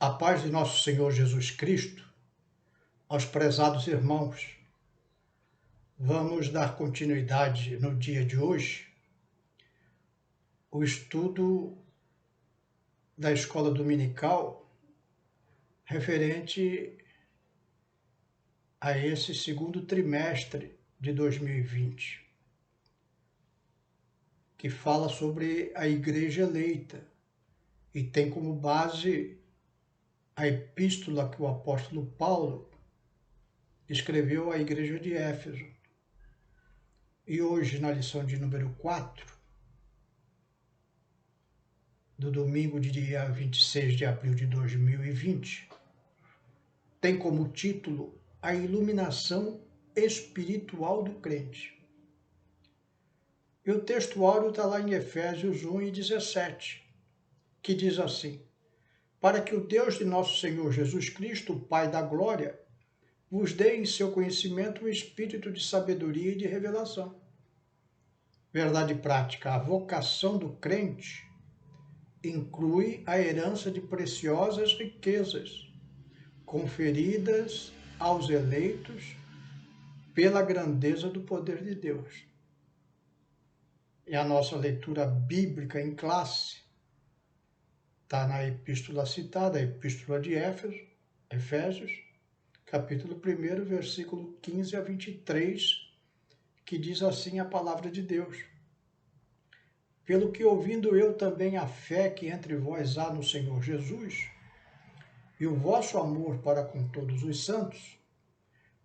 A paz de nosso Senhor Jesus Cristo, aos prezados irmãos, vamos dar continuidade no dia de hoje o estudo da escola dominical referente a esse segundo trimestre de 2020, que fala sobre a igreja eleita e tem como base a epístola que o apóstolo Paulo escreveu à igreja de Éfeso. E hoje, na lição de número 4, do domingo de dia 26 de abril de 2020, tem como título A Iluminação Espiritual do Crente. E o texto áureo está lá em Efésios 1:17, que diz assim: para que o Deus de nosso Senhor Jesus Cristo, o Pai da Glória, vos dê em seu conhecimento o espírito de sabedoria e de revelação. Verdade prática, a vocação do crente inclui a herança de preciosas riquezas, conferidas aos eleitos pela grandeza do poder de Deus. E a nossa leitura bíblica em classe está na epístola citada, a epístola de Efésios, capítulo 1, versículo 15 a 23, que diz assim a palavra de Deus: pelo que ouvindo eu também a fé que entre vós há no Senhor Jesus, e o vosso amor para com todos os santos,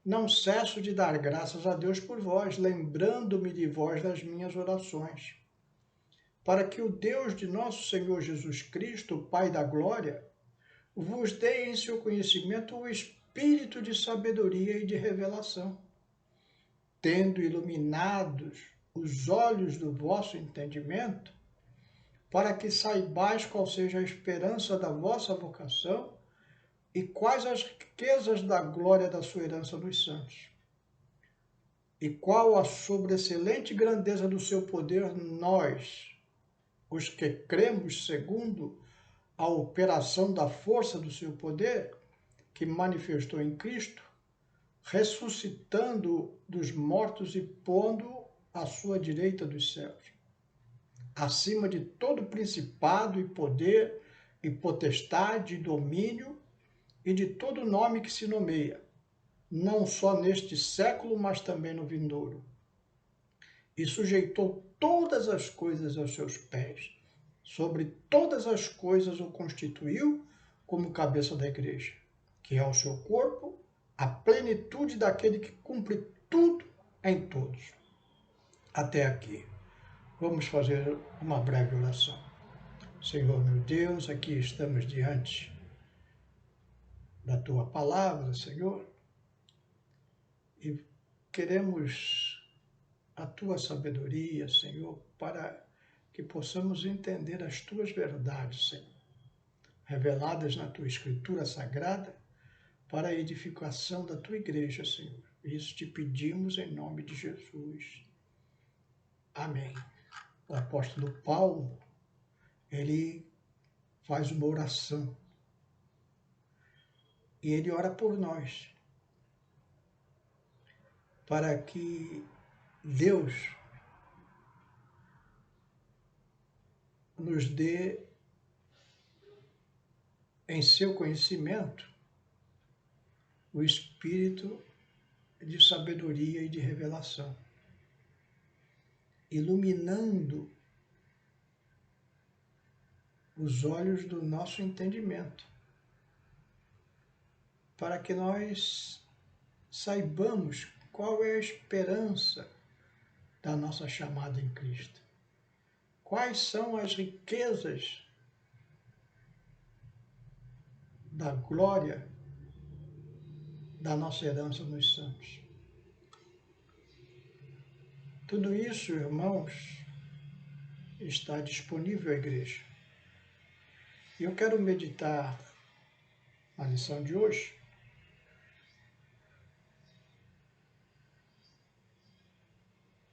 não cesso de dar graças a Deus por vós, lembrando-me de vós nas minhas orações, para que o Deus de nosso Senhor Jesus Cristo, o Pai da Glória, vos dê em seu conhecimento o espírito de sabedoria e de revelação, tendo iluminados os olhos do vosso entendimento, para que saibais qual seja a esperança da vossa vocação e quais as riquezas da glória da sua herança nos santos, e qual a sobreexcelente grandeza do seu poder nós, os que cremos segundo a operação da força do seu poder, que manifestou em Cristo, ressuscitando dos mortos e pondo à sua direita dos céus, acima de todo principado e poder e potestade e domínio e de todo nome que se nomeia, não só neste século, mas também no vindouro. E sujeitou todas as coisas aos seus pés, sobre todas as coisas o constituiu como cabeça da igreja, que é o seu corpo, a plenitude daquele que cumpre tudo em todos. Até aqui. Vamos fazer uma breve oração. Senhor meu Deus, aqui estamos diante da Tua palavra, Senhor, e queremos a Tua sabedoria, Senhor, para que possamos entender as Tuas verdades, Senhor, reveladas na Tua Escritura Sagrada, para a edificação da Tua Igreja, Senhor. Isso te pedimos em nome de Jesus. Amém. O apóstolo Paulo, ele faz uma oração e ele ora por nós, para que Deus nos dê em seu conhecimento o espírito de sabedoria e de revelação, iluminando os olhos do nosso entendimento, para que nós saibamos qual é a esperança da nossa chamada em Cristo. Quais são as riquezas da glória da nossa herança nos santos. Tudo isso, irmãos, está disponível à igreja. E eu quero meditar na lição de hoje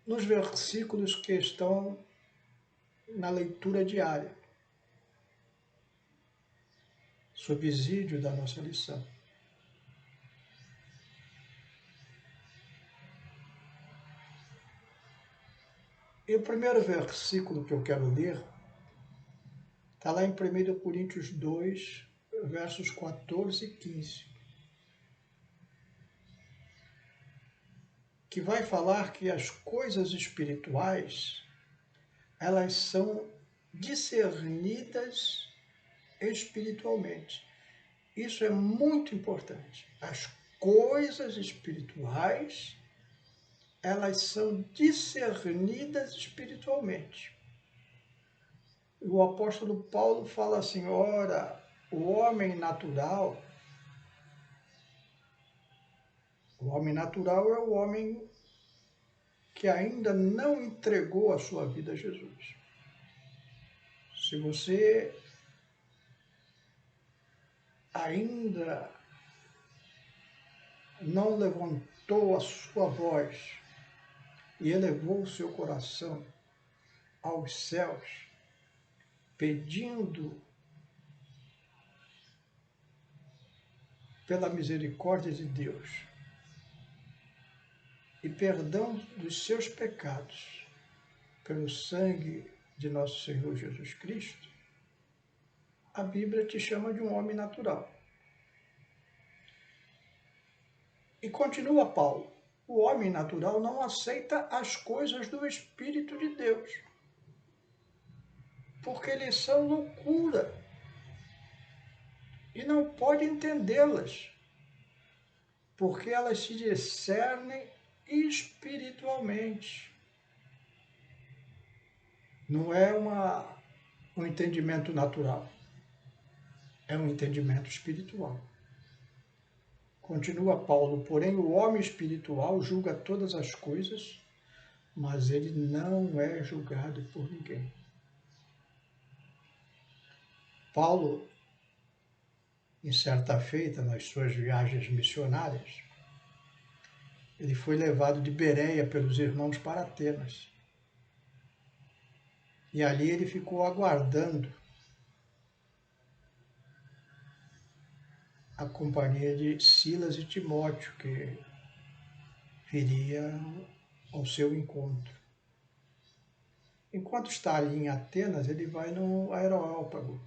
nos versículos que estão na leitura diária, subsídio da nossa lição. E o primeiro versículo que eu quero ler está lá em 1 Coríntios 2, versos 14 e 15, que vai falar que as coisas espirituais, elas são discernidas espiritualmente. Isso é muito importante. As coisas espirituais, elas são discernidas espiritualmente. O apóstolo Paulo fala assim, ora, o homem natural é o homem que ainda não entregou a sua vida a Jesus. Se você ainda não levantou a sua voz e elevou o seu coração aos céus, pedindo pela misericórdia de Deus e perdão dos seus pecados pelo sangue de nosso Senhor Jesus Cristo, a Bíblia te chama de um homem natural. E continua Paulo, o homem natural não aceita as coisas do Espírito de Deus, porque eles são loucura e não pode entendê-las, porque elas se discernem espiritualmente. Não é um entendimento natural, é um entendimento espiritual. Continua Paulo, porém o homem espiritual julga todas as coisas, mas ele não é julgado por ninguém. Paulo, em certa feita, nas suas viagens missionárias, ele foi levado de Bereia pelos irmãos para Atenas. E ali ele ficou aguardando a companhia de Silas e Timóteo, que viria ao seu encontro. Enquanto está ali em Atenas, ele vai no Areópago,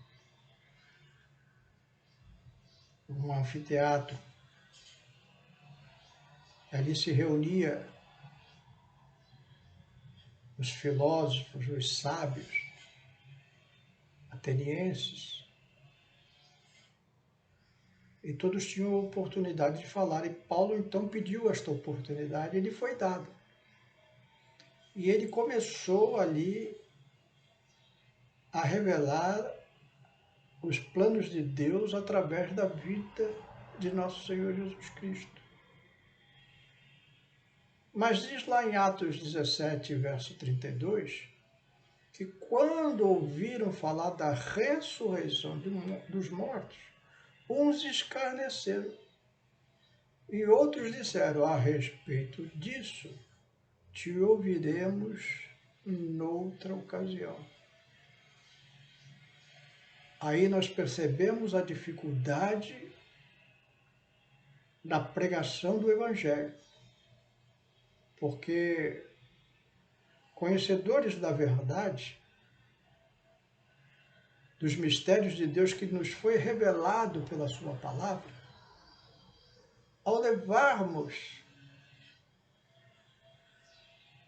um anfiteatro. Ali se reunia os filósofos, os sábios atenienses, e todos tinham a oportunidade de falar. E Paulo então pediu esta oportunidade, e lhe foi dada. E ele começou ali a revelar os planos de Deus através da vida de nosso Senhor Jesus Cristo. Mas diz lá em Atos 17, verso 32, que quando ouviram falar da ressurreição dos mortos, uns escarneceram e outros disseram, a respeito disso, te ouviremos noutra ocasião. Aí nós percebemos a dificuldade da pregação do Evangelho, porque conhecedores da verdade, dos mistérios de Deus que nos foi revelado pela sua palavra, ao levarmos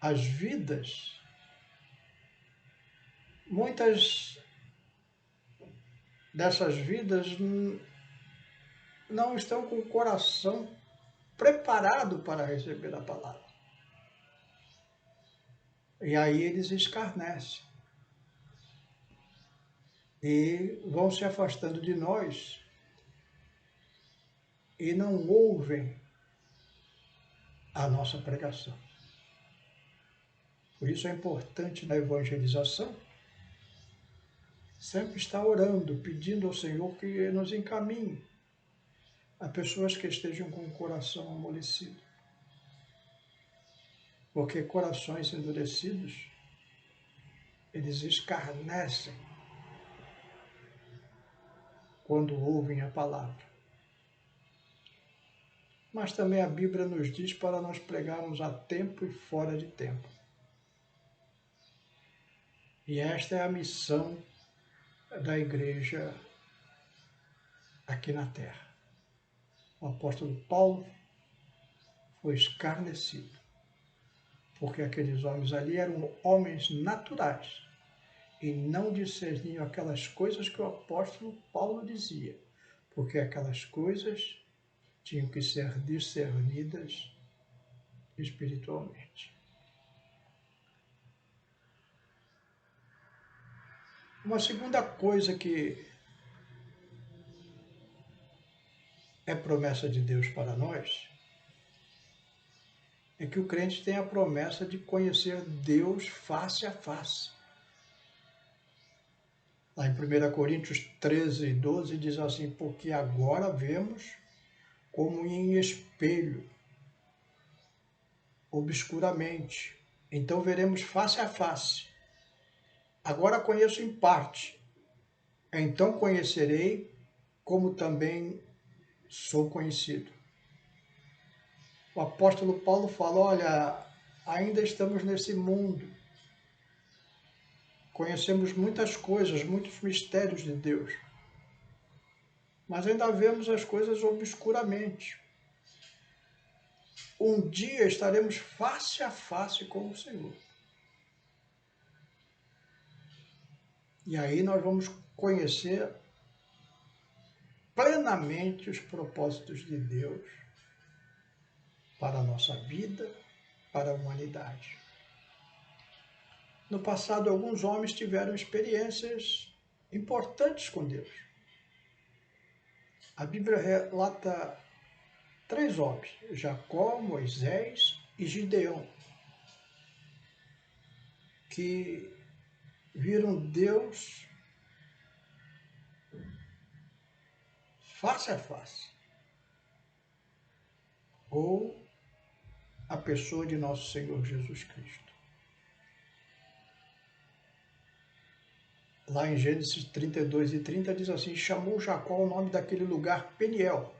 as vidas, muitas dessas vidas não estão com o coração preparado para receber a palavra. E aí eles escarnecem e vão se afastando de nós e não ouvem a nossa pregação. Por isso é importante na evangelização sempre estar orando, pedindo ao Senhor que nos encaminhe a pessoas que estejam com o coração amolecido. Porque corações endurecidos, eles escarnecem quando ouvem a palavra. Mas também a Bíblia nos diz para nós pregarmos a tempo e fora de tempo. E esta é a missão da igreja aqui na terra. O apóstolo Paulo foi escarnecido, porque aqueles homens ali eram homens naturais e não discerniam aquelas coisas que o apóstolo Paulo dizia, porque aquelas coisas tinham que ser discernidas espiritualmente. Uma segunda coisa que é promessa de Deus para nós é que o crente tem a promessa de conhecer Deus face a face. Lá em 1 Coríntios 13, 12 diz assim: porque agora vemos como em espelho, obscuramente, então veremos face a face. Agora conheço em parte, então conhecerei como também sou conhecido. O apóstolo Paulo fala: olha, ainda estamos nesse mundo, conhecemos muitas coisas, muitos mistérios de Deus, mas ainda vemos as coisas obscuramente. Um dia estaremos face a face com o Senhor. E aí nós vamos conhecer plenamente os propósitos de Deus para a nossa vida, para a humanidade. No passado, alguns homens tiveram experiências importantes com Deus. A Bíblia relata 3 homens: Jacó, Moisés e Gideão, que viram Deus face a face, ou a pessoa de nosso Senhor Jesus Cristo. Lá em Gênesis 32 e 30 diz assim: chamou Jacó o nome daquele lugar Peniel,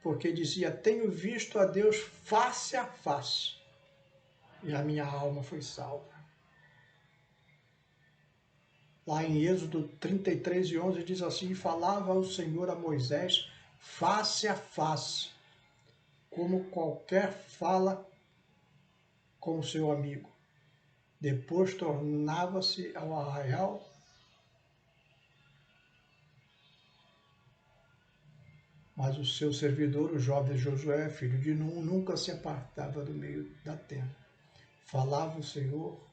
porque dizia: tenho visto a Deus face a face, e a minha alma foi salva. Lá em Êxodo 33 e 11 diz assim: falava o Senhor a Moisés face a face, como qualquer fala com o seu amigo. Depois tornava-se ao arraial mas o seu servidor, o jovem Josué, filho de Nun, nunca se apartava do meio da tenda. Falava o Senhor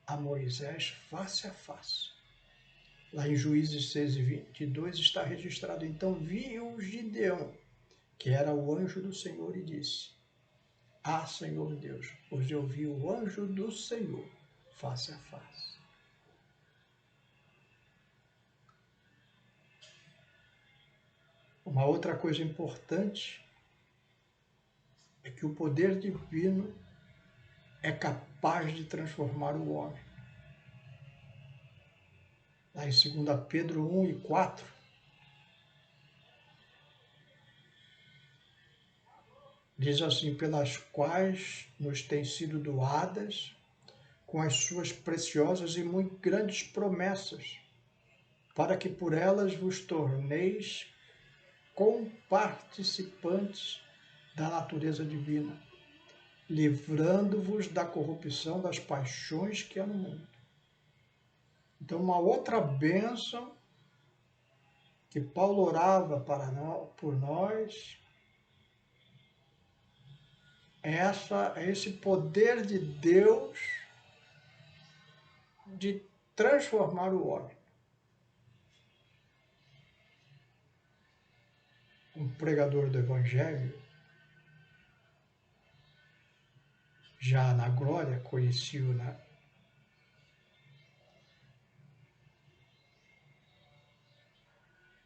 a Moisés face a face. Lá em Juízes 6 e 22 está registrado: então viu Gideão, que era o anjo do Senhor, e disse: ah, Senhor Deus, hoje eu vi o anjo do Senhor face a face. Uma outra coisa importante é que o poder divino é capaz de transformar o homem. Lá em 2 Pedro 1 e 4, diz assim: pelas quais nos têm sido doadas com as suas preciosas e muito grandes promessas, para que por elas vos torneis comparticipantes da natureza divina, livrando-vos da corrupção das paixões que há no mundo. Então, uma outra bênção que Paulo orava por nós é esse poder de Deus de transformar o homem. Um pregador do Evangelho, já na glória, conheci-o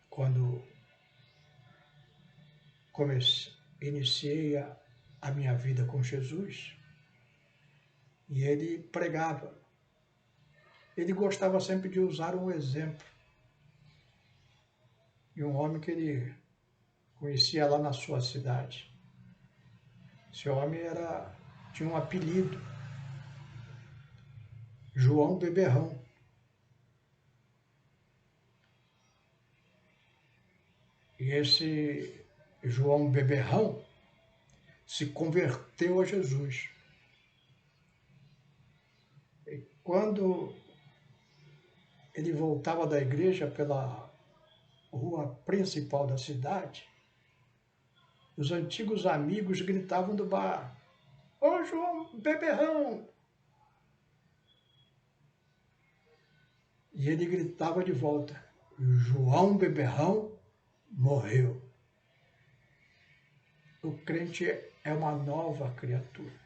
quando iniciei a minha vida com Jesus, e ele pregava. Ele gostava sempre de usar um exemplo. de um homem que ele conhecia lá na sua cidade. Esse homem tinha um apelido, João Beberrão. E esse João Beberrão se converteu a Jesus. E quando ele voltava da igreja pela rua principal da cidade, os antigos amigos gritavam do bar: "Ô João Beberrão!" E ele gritava de volta: "João Beberrão morreu." O crente é uma nova criatura.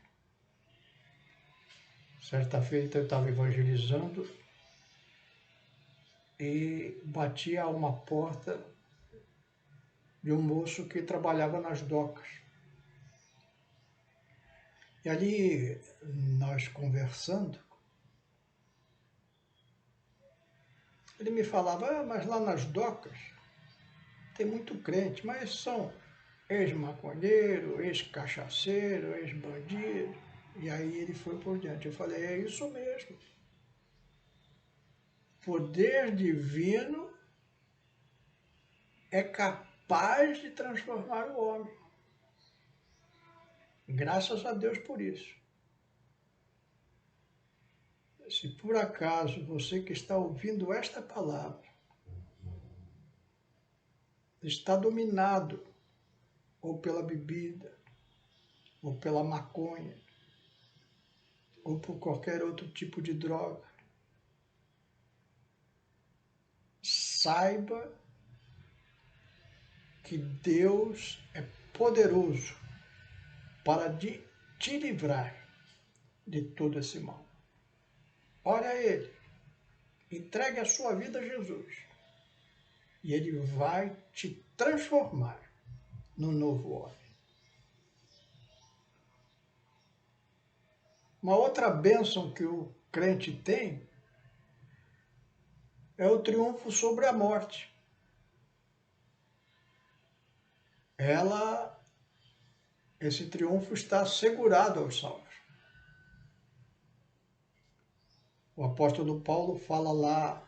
Certa feita eu estava evangelizando e bati a uma porta de um moço que trabalhava nas docas. E ali, nós conversando, ele me falava: mas lá nas docas tem muito crente, mas são ex-maconheiro, ex-cachaceiro, ex-bandido. E aí ele foi por diante. Eu falei: é isso mesmo. Poder divino é capaz de transformar o homem. Graças a Deus por isso. Se por acaso você que está ouvindo esta palavra está dominado ou pela bebida, ou pela maconha, ou por qualquer outro tipo de droga, saiba que Deus é poderoso para te livrar de todo esse mal. Ore a Ele, entregue a sua vida a Jesus e Ele vai te transformar no novo homem. Uma outra bênção que o crente tem é o triunfo sobre a morte. Esse triunfo está assegurado aos salvos. O apóstolo Paulo fala lá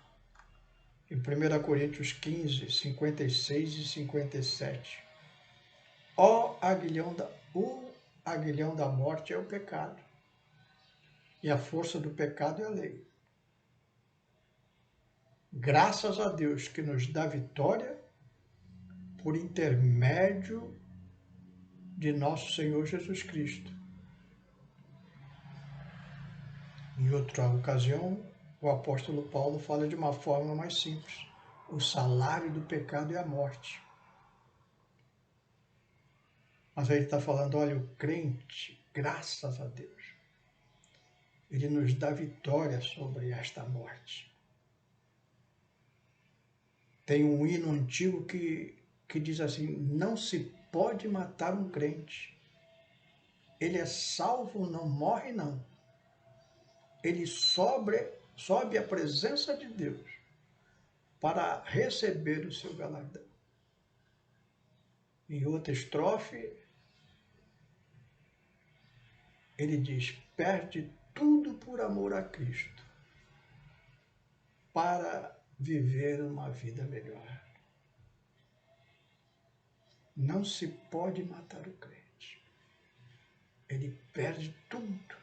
em 1 Coríntios 15, 56 e 57. O aguilhão da morte é o pecado, e a força do pecado é a lei. Graças a Deus que nos dá vitória por intermédio de nosso Senhor Jesus Cristo. Em outra ocasião, o apóstolo Paulo fala de uma forma mais simples: o salário do pecado é a morte. Mas aí ele está falando: olha, o crente, graças a Deus, ele nos dá vitória sobre esta morte. Tem um hino antigo que diz assim: não se pode matar um crente. Ele é salvo, não morre não. Ele sobe à presença de Deus para receber o seu galardão. Em outra estrofe, ele diz: perde tudo por amor a Cristo, para viver uma vida melhor. Não se pode matar o crente. Ele perde tudo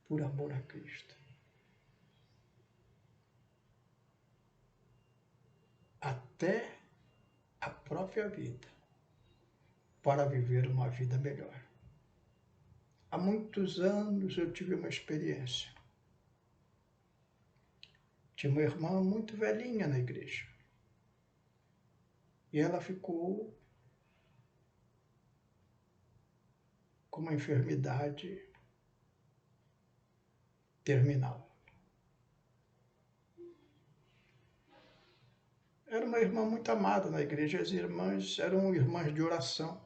por amor a Cristo. Até a própria vida, para viver uma vida melhor. Há muitos anos eu tive uma experiência. Tinha uma irmã muito velhinha na igreja. E ela ficou com uma enfermidade terminal. Era uma irmã muito amada na igreja. As irmãs eram irmãs de oração.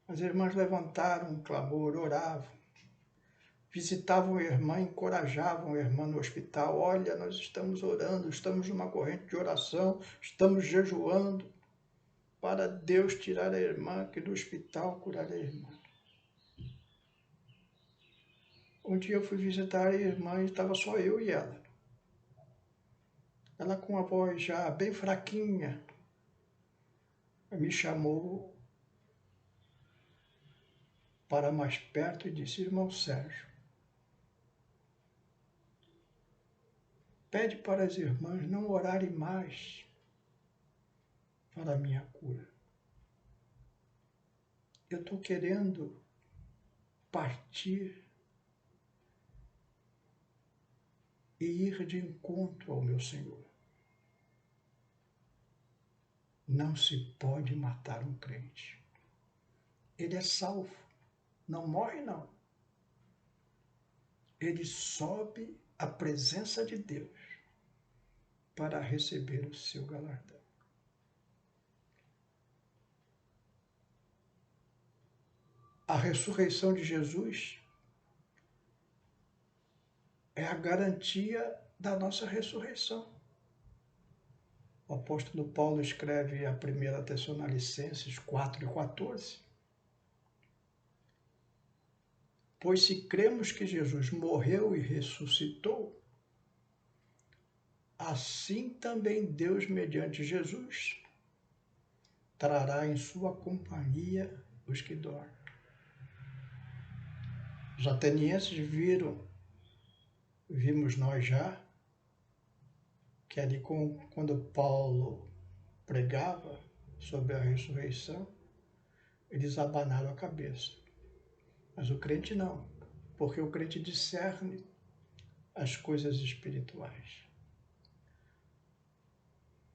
As irmãs levantaram um clamor, oravam, visitavam a irmã, encorajavam a irmã no hospital. Olha, nós estamos orando, estamos numa corrente de oração, estamos jejuando para Deus tirar a irmã aqui do hospital, curar a irmã. Um dia eu fui visitar a irmã e estava só eu e ela. Ela com a voz já bem fraquinha, me chamou para mais perto e disse: irmão Sérgio, pede para as irmãs não orarem mais para a minha cura. Eu estou querendo partir e ir de encontro ao meu Senhor. Não se pode matar um crente. Ele é salvo, não morre não. Ele sobe à presença de Deus para receber o seu galardão. A ressurreição de Jesus é a garantia da nossa ressurreição. O apóstolo Paulo escreve a 1 Tessalonicenses 4:14. Pois se cremos que Jesus morreu e ressuscitou, assim também Deus, mediante Jesus, trará em sua companhia os que dormem. Os atenienses vimos nós já, que ali quando Paulo pregava sobre a ressurreição, eles abanaram a cabeça. Mas o crente não, porque o crente discerne as coisas espirituais.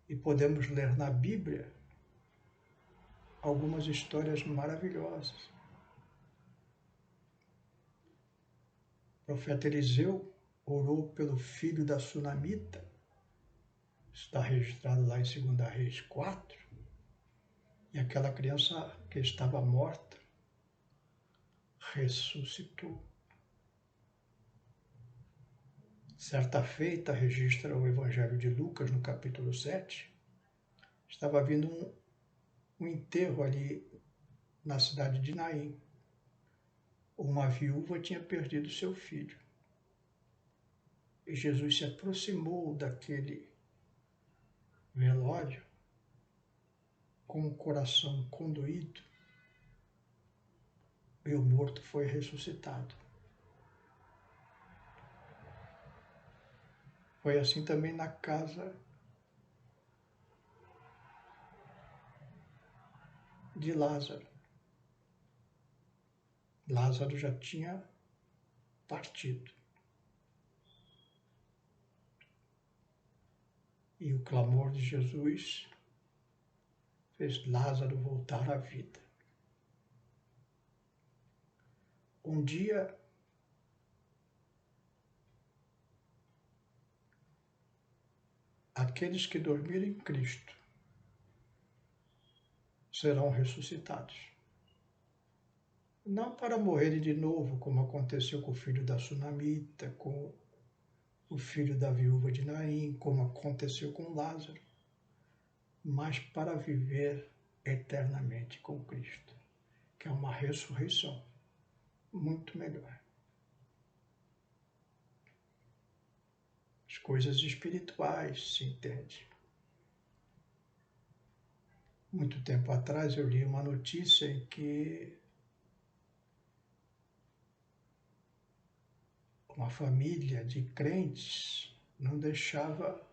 E podemos ler na Bíblia algumas histórias maravilhosas. O profeta Eliseu orou pelo filho da Sunamita, está registrado lá em 2 Reis 4, e aquela criança que estava morta ressuscitou. Certa feita, registra o Evangelho de Lucas, no capítulo 7, estava vindo um enterro ali na cidade de Naim. Uma viúva tinha perdido seu filho. E Jesus se aproximou daquele velório com o coração condoído, e o morto foi ressuscitado. Foi assim também na casa de Lázaro. Lázaro já tinha partido. E o clamor de Jesus fez Lázaro voltar à vida. Um dia, aqueles que dormiram em Cristo serão ressuscitados. Não para morrerem de novo, como aconteceu com o filho da Sunamita, com o filho da viúva de Naim, como aconteceu com Lázaro, mas para viver eternamente com Cristo, que é uma ressurreição muito melhor. As coisas espirituais, se entende. Muito tempo atrás eu li uma notícia em que uma família de crentes não deixava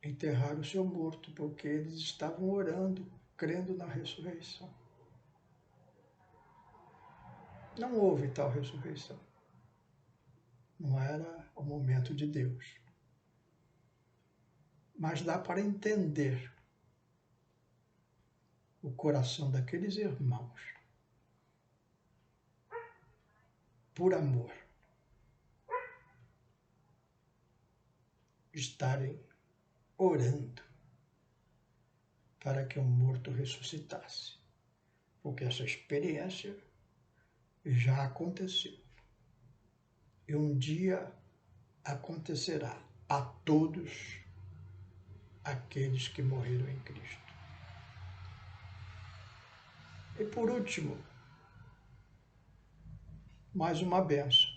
enterrar o seu morto, porque eles estavam orando, crendo na ressurreição. Não houve tal ressurreição. Não era o momento de Deus. Mas dá para entender o coração daqueles irmãos, por amor, estarem orando para que o morto ressuscitasse. Porque essa experiência já aconteceu. E um dia acontecerá a todos aqueles que morreram em Cristo. E por último, mais uma bênção.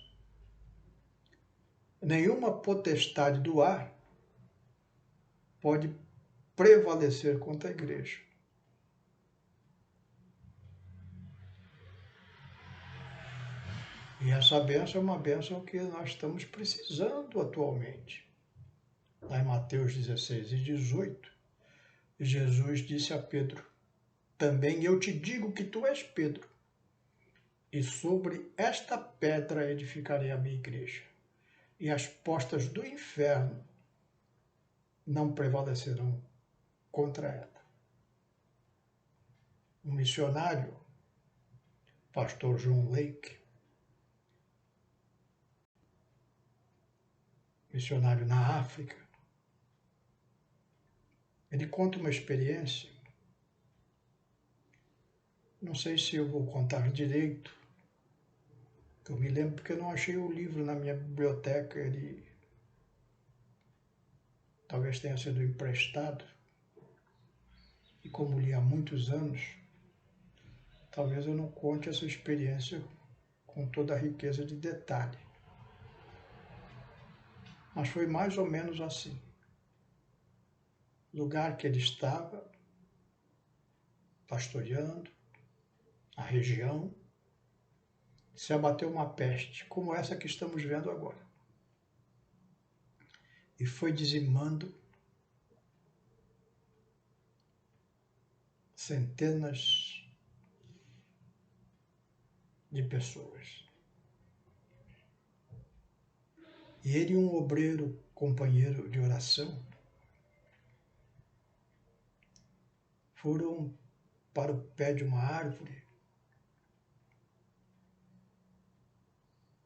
Nenhuma potestade do ar pode prevalecer contra a igreja. E essa bênção é uma bênção que nós estamos precisando atualmente. Lá em Mateus 16 e 18, Jesus disse a Pedro: também eu te digo que tu és Pedro, e sobre esta pedra edificarei a minha igreja, e as portas do inferno não prevalecerão contra ela. Um missionário, pastor John Lake, missionário na África, ele conta uma experiência, não sei se eu vou contar direito, eu me lembro porque eu não achei o livro na minha biblioteca, ele talvez tenha sido emprestado, e como li há muitos anos, talvez eu não conte essa experiência com toda a riqueza de detalhe. Mas foi mais ou menos assim. O lugar que ele estava, pastoreando, a região, se abateu uma peste, como essa que estamos vendo agora. E foi dizimando centenas de pessoas. E ele, um obreiro companheiro de oração, foram para o pé de uma árvore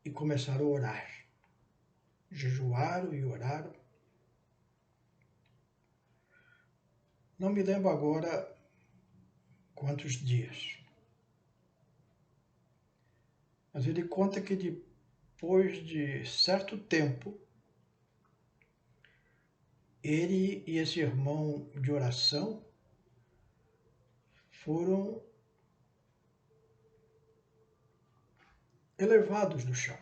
e começaram a orar. Jejuaram e oraram. Não me lembro agora quantos dias. Mas ele conta que depois de certo tempo, ele e esse irmão de oração foram elevados do chão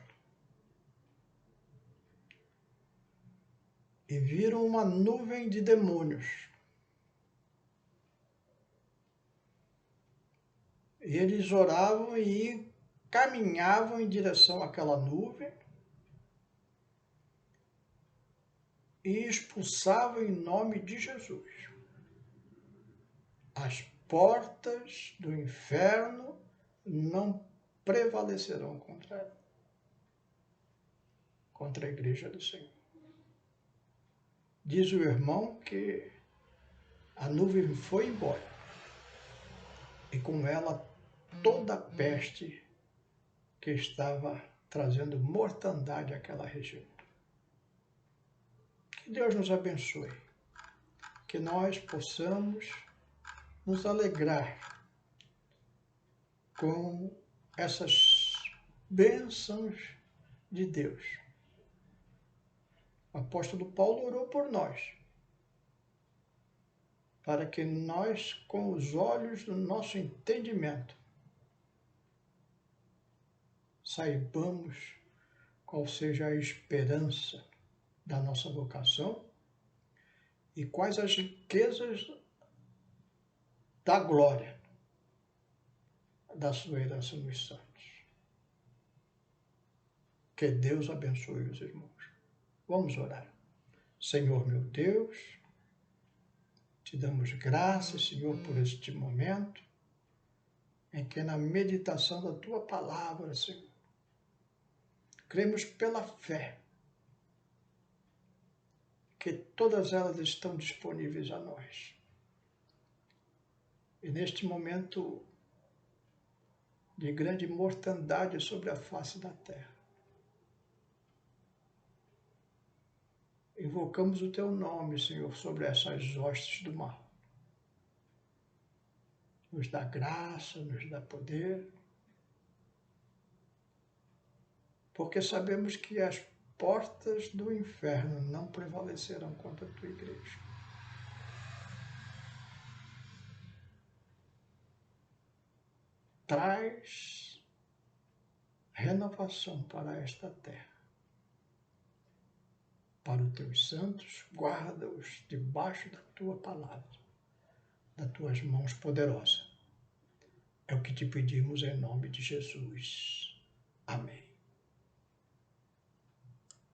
e viram uma nuvem de demônios. E eles oravam e caminhavam em direção àquela nuvem e expulsavam em nome de Jesus. As portas do inferno não prevalecerão contra a igreja do Senhor. Diz o irmão que a nuvem foi embora e com ela toda a peste que estava trazendo mortandade àquela região. Que Deus nos abençoe, que nós possamos nos alegrar com essas bênçãos de Deus. O apóstolo Paulo orou por nós, para que nós, com os olhos do nosso entendimento, saibamos qual seja a esperança da nossa vocação e quais as riquezas da glória da sua herança nos santos. Que Deus abençoe os irmãos. Vamos orar. Senhor meu Deus, te damos graças, Senhor, por este momento em que na meditação da tua palavra, Senhor, cremos pela fé que todas elas estão disponíveis a nós. E neste momento de grande mortandade sobre a face da terra, invocamos o teu nome, Senhor, sobre essas hostes do mal. Nos dá graça, nos dá poder, porque sabemos que as portas do inferno não prevalecerão contra a tua igreja. Traz renovação para esta terra. Para os teus santos, guarda-os debaixo da tua palavra, das tuas mãos poderosas. É o que te pedimos em nome de Jesus. Amém.